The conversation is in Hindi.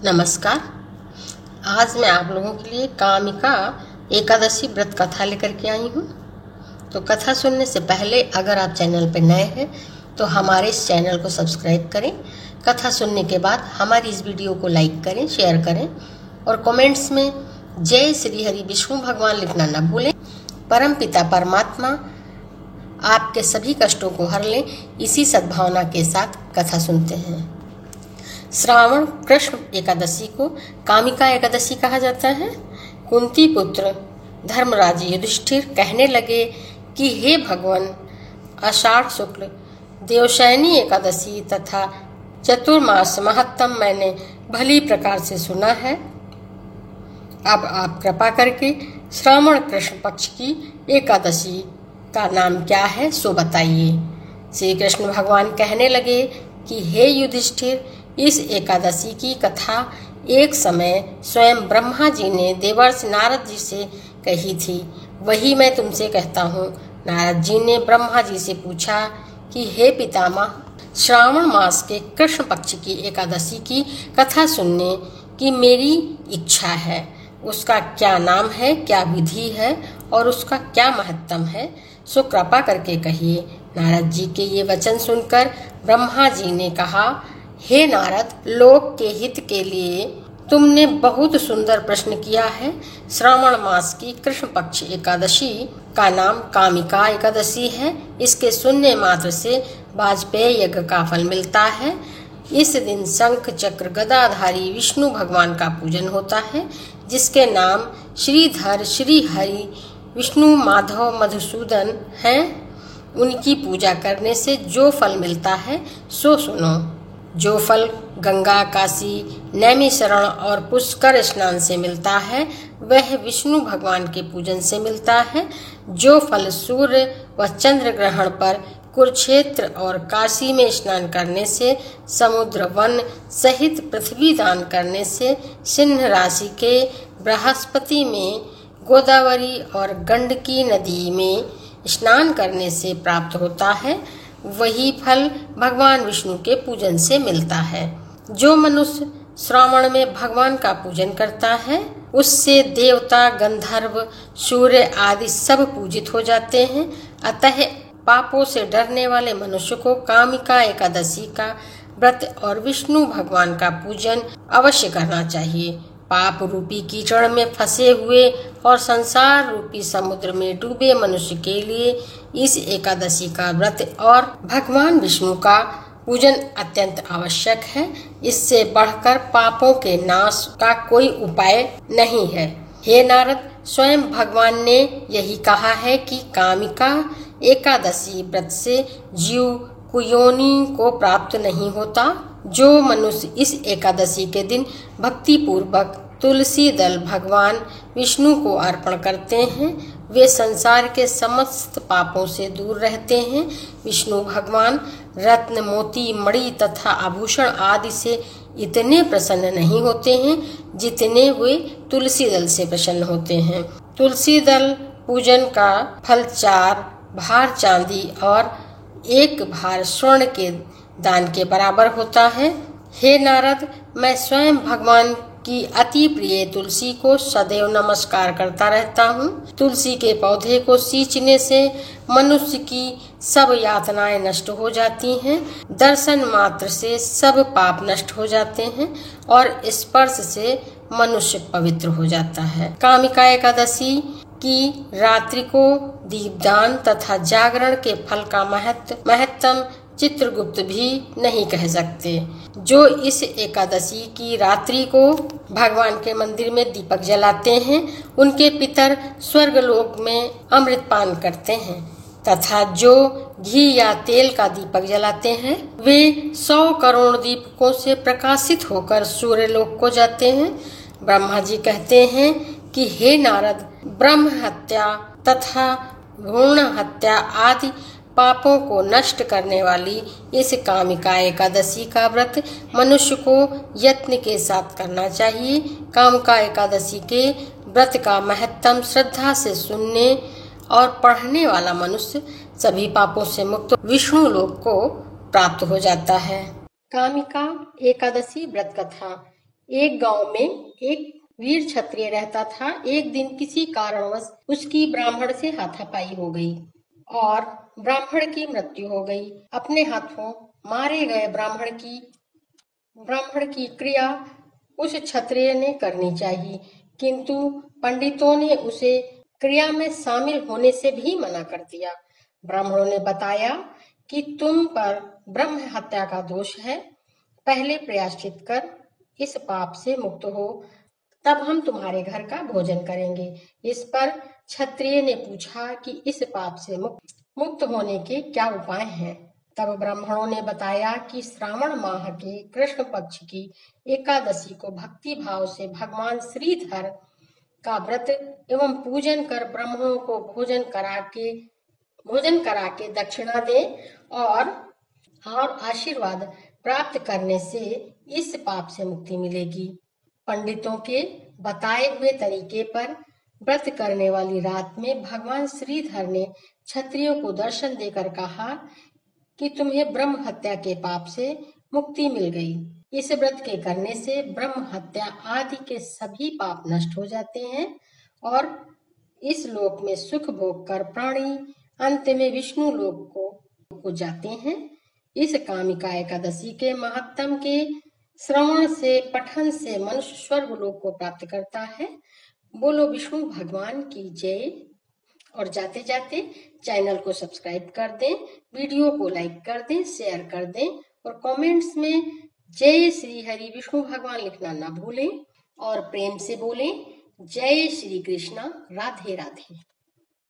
नमस्कार। आज मैं आप लोगों के लिए कामिका एकादशी व्रत कथा लेकर के आई हूँ। तो कथा सुनने से पहले अगर आप चैनल पर नए हैं तो हमारे इस चैनल को सब्सक्राइब करें। कथा सुनने के बाद हमारी इस वीडियो को लाइक करें, शेयर करें और कमेंट्स में जय श्री हरि विष्णु भगवान लिखना न भूलें। परम पिता परमात्मा आपके सभी कष्टों को हर लें, इसी सद्भावना के साथ कथा सुनते हैं। श्रावण कृष्ण एकादशी को कामिका एकादशी कहा जाता है। कुंती पुत्र धर्मराज युधिष्ठिर कहने लगे कि हे भगवान, आषाढ़ शुक्ल देवशयनी एकादशी तथा चतुर्मास महत्तम मैंने भली प्रकार से सुना है। अब आप कृपा करके श्रावण कृष्ण पक्ष की एकादशी का नाम क्या है सो बताइए। श्री कृष्ण भगवान कहने लगे कि हे युधिष्ठिर, इस एकादशी की कथा एक समय स्वयं ब्रह्मा जी ने देवर्षि नारद जी से कही थी, वही मैं तुमसे कहता हूँ। नारद जी ने ब्रह्मा जी से पूछा कि हे पितामह, श्रावण मास के कृष्ण पक्ष की एकादशी की कथा सुनने की मेरी इच्छा है। उसका क्या नाम है, क्या विधि है और उसका क्या महत्तम है, सो कृपा करके कहिए। नारद जी के ये वचन सुनकर ब्रह्मा जी ने कहा, हे नारद, लोक के हित के लिए तुमने बहुत सुंदर प्रश्न किया है। श्रावण मास की कृष्ण पक्ष एकादशी का नाम कामिका एकादशी है। इसके सुनने मात्र से वाजपेय यज्ञ का फल मिलता है। इस दिन शंख चक्र गदाधारी विष्णु भगवान का पूजन होता है, जिसके नाम श्रीधर, श्री हरि, विष्णु, माधव, मधुसूदन हैं। उनकी पूजा करने से जो फल मिलता है सो सुनो। जो फल गंगा, काशी, नैमिषारण्य और पुष्कर स्नान से मिलता है वह विष्णु भगवान के पूजन से मिलता है। जो फल सूर्य व चंद्र ग्रहण पर कुरुक्षेत्र और काशी में स्नान करने से, समुद्र वन सहित पृथ्वी दान करने से, सिंह राशि के बृहस्पति में, गोदावरी और गंडकी नदी में स्नान करने से प्राप्त होता है, वही फल भगवान विष्णु के पूजन से मिलता है। जो मनुष्य श्रावण में भगवान का पूजन करता है उससे देवता, गंधर्व, सूर्य आदि सब पूजित हो जाते हैं। अतः पापों से डरने वाले मनुष्य को कामिका एकादशी का व्रत और विष्णु भगवान का पूजन अवश्य करना चाहिए। पाप रूपी कीचड़ में फंसे हुए और संसार रूपी समुद्र में डूबे मनुष्य के लिए इस एकादशी का व्रत और भगवान विष्णु का पूजन अत्यंत आवश्यक है। इससे बढ़कर पापों के नाश का कोई उपाय नहीं है। हे नारद, स्वयं भगवान ने यही कहा है कि कामिका एकादशी व्रत से जीव कुयोनि को प्राप्त नहीं होता। जो मनुष्य इस एकादशी के दिन भक्ति पूर्वक तुलसी दल भगवान विष्णु को अर्पण करते हैं वे संसार के समस्त पापों से दूर रहते हैं। विष्णु भगवान रत्न, मोती, मणि तथा आभूषण आदि से इतने प्रसन्न नहीं होते हैं जितने वे तुलसी दल से प्रसन्न होते हैं। तुलसी दल पूजन का फल 4 भार चांदी और 1 भार स्वर्ण के दान के बराबर होता है। हे नारद, मैं स्वयं भगवान की अति प्रिय तुलसी को सदैव नमस्कार करता रहता हूँ। तुलसी के पौधे को सींचने से मनुष्य की सब यातनाएं नष्ट हो जाती हैं। दर्शन मात्र से सब पाप नष्ट हो जाते हैं और स्पर्श से मनुष्य पवित्र हो जाता है। कामिका एकादशी की रात्रि को दीपदान तथा जागरण के फल का महत्तम चित्रगुप्त भी नहीं कह सकते। जो इस एकादशी की रात्रि को भगवान के मंदिर में दीपक जलाते हैं उनके पितर स्वर्गलोक में अमृतपान करते हैं तथा जो घी या तेल का दीपक जलाते हैं वे 100 करोड़ दीपकों से प्रकाशित होकर सूर्यलोक को जाते हैं। ब्रह्मा जी कहते हैं कि हे नारद, ब्रह्म हत्या तथा भ्रूण हत्या आदि पापों को नष्ट करने वाली इस कामिका एकादशी का व्रत मनुष्य को यत्न के साथ करना चाहिए। कामिका एकादशी के व्रत का महत्तम श्रद्धा से सुनने और पढ़ने वाला मनुष्य सभी पापों से मुक्त विष्णु लोक को प्राप्त हो जाता है। कामिका एकादशी व्रत कथा एक गांव में एक वीर क्षत्रिय रहता था। एक दिन किसी कारणवश उसकी ब्राह्मण से हाथापाई हो गई और ब्राह्मण की मृत्यु हो गई। अपने हाथों मारे गए ब्राह्मण की क्रिया उस क्षत्रिय ने करनी चाहिए, किंतु पंडितों ने उसे क्रिया में शामिल होने से भी मना कर दिया। ब्राह्मणों ने बताया कि तुम पर ब्रह्म हत्या का दोष है, पहले प्रायश्चित कर इस पाप से मुक्त हो, तब हम तुम्हारे घर का भोजन करेंगे। इस पर क्षत्रिय ने पूछा कि इस पाप से मुक्त होने के क्या उपाय हैं? तब ब्राह्मणों ने बताया कि श्रावण माह के कृष्ण पक्ष की एकादशी को भक्ति भाव से भगवान श्रीधर का व्रत एवं पूजन कर ब्राह्मणों को भोजन करा के दक्षिणा दें और आशीर्वाद प्राप्त करने से इस पाप से मुक्ति मिलेगी। पंडितों के बताए हुए तरीके पर व्रत करने वाली रात में भगवान श्रीधर ने क्षत्रियों को दर्शन देकर कहा कि तुम्हें ब्रह्म हत्या के पाप से मुक्ति मिल गई। इस व्रत के करने से ब्रह्म हत्या आदि के सभी पाप नष्ट हो जाते हैं और इस लोक में सुख भोग कर प्राणी अंत में विष्णु लोक को जाते हैं। इस कामिका एकादशी के महात्म के श्रवण से पठन से मनुष्य स्वर्ग लोक को प्राप्त करता है। बोलो विष्णु भगवान की जय। और जाते जाते चैनल को सब्सक्राइब कर दें, वीडियो को लाइक कर दें, शेयर कर दें और कमेंट्स में जय श्री हरि विष्णु भगवान लिखना ना भूलें और प्रेम से बोलें जय श्री कृष्णा, राधे राधे।